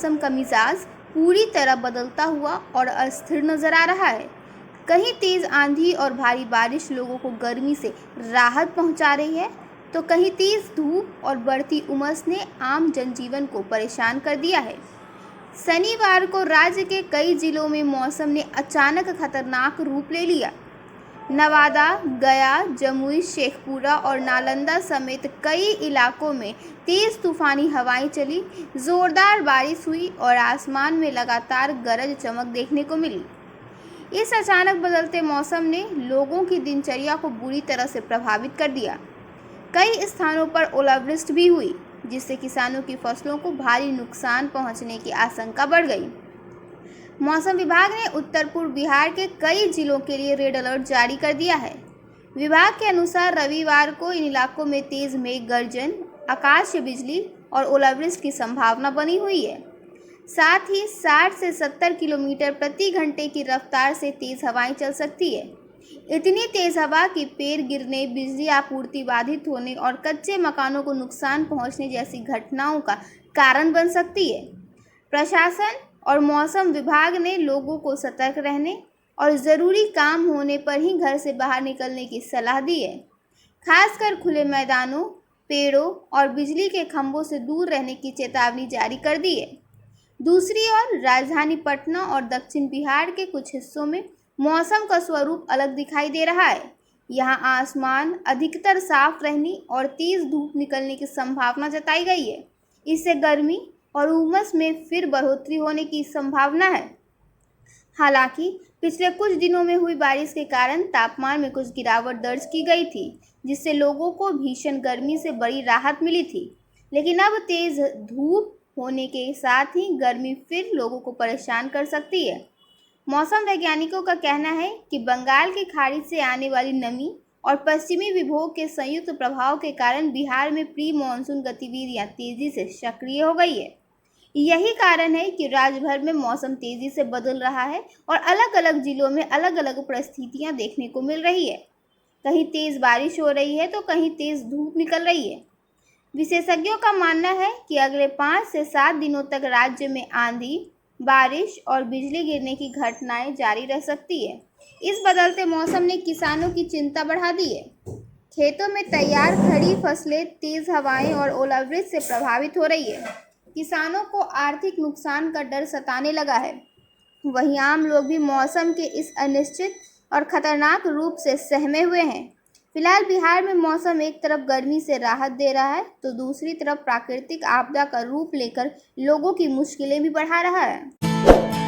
मौसम का मिजाज पूरी तरह बदलता हुआ और अस्थिर नजर आ रहा है। कहीं तेज आंधी और भारी बारिश लोगों को गर्मी से राहत पहुंचा रही है, तो कहीं तेज धूप और बढ़ती उमस ने आम जनजीवन को परेशान कर दिया है। शनिवार को राज्य के कई जिलों में मौसम ने अचानक खतरनाक रूप ले लिया। नवादा, गया, जमुई, शेखपुरा और नालंदा समेत कई इलाकों में तेज तूफानी हवाएं चली, जोरदार बारिश हुई और आसमान में लगातार गरज चमक देखने को मिली। इस अचानक बदलते मौसम ने लोगों की दिनचर्या को बुरी तरह से प्रभावित कर दिया। कई स्थानों पर ओलावृष्टि भी हुई, जिससे किसानों की फसलों को भारी नुकसान पहुंचने की आशंका बढ़ गई। मौसम विभाग ने उत्तर पूर्व बिहार के कई जिलों के लिए रेड अलर्ट जारी कर दिया है। विभाग के अनुसार रविवार को इन इलाकों में तेज मेघ गर्जन, आकाशीय बिजली और ओलावृष्टि की संभावना बनी हुई है। साथ ही 60 से 70 किलोमीटर प्रति घंटे की रफ्तार से तेज हवाएं चल सकती है। इतनी तेज हवा कि पेड़ गिरने, बिजली आपूर्ति बाधित होने और कच्चे मकानों को नुकसान पहुंचने जैसी घटनाओं का कारण बन सकती है। प्रशासन और मौसम विभाग ने लोगों को सतर्क रहने और ज़रूरी काम होने पर ही घर से बाहर निकलने की सलाह दी है। खासकर खुले मैदानों, पेड़ों और बिजली के खंभों से दूर रहने की चेतावनी जारी कर दी है। दूसरी ओर राजधानी पटना और दक्षिण बिहार के कुछ हिस्सों में मौसम का स्वरूप अलग दिखाई दे रहा है। यहाँ आसमान अधिकतर साफ रहने और तेज धूप निकलने की संभावना जताई गई है। इससे गर्मी और उमस में फिर बढ़ोतरी होने की संभावना है। हालांकि पिछले कुछ दिनों में हुई बारिश के कारण तापमान में कुछ गिरावट दर्ज की गई थी, जिससे लोगों को भीषण गर्मी से बड़ी राहत मिली थी। लेकिन अब तेज धूप होने के साथ ही गर्मी फिर लोगों को परेशान कर सकती है। मौसम वैज्ञानिकों का कहना है कि बंगाल की खाड़ी से आने वाली नमी और पश्चिमी विक्षोभ के संयुक्त प्रभाव के कारण बिहार में प्री मानसून गतिविधियां तेजी से सक्रिय हो गई है। यही कारण है कि राज्य भर में मौसम तेजी से बदल रहा है और अलग अलग जिलों में अलग अलग परिस्थितियां देखने को मिल रही है। कहीं तेज बारिश हो रही है तो कहीं तेज धूप निकल रही है। विशेषज्ञों का मानना है कि अगले 5 से 7 दिनों तक राज्य में आंधी, बारिश और बिजली गिरने की घटनाएं जारी रह सकती है। इस बदलते मौसम ने किसानों की चिंता बढ़ा दी है। खेतों में तैयार खड़ी फसलें तेज हवाएं और ओलावृष्टि से प्रभावित हो रही है। किसानों को आर्थिक नुकसान का डर सताने लगा है। वहीं आम लोग भी मौसम के इस अनिश्चित और खतरनाक रूप से सहमे हुए हैं। फिलहाल बिहार में मौसम एक तरफ गर्मी से राहत दे रहा है, तो दूसरी तरफ प्राकृतिक आपदा का रूप लेकर लोगों की मुश्किलें भी बढ़ा रहा है।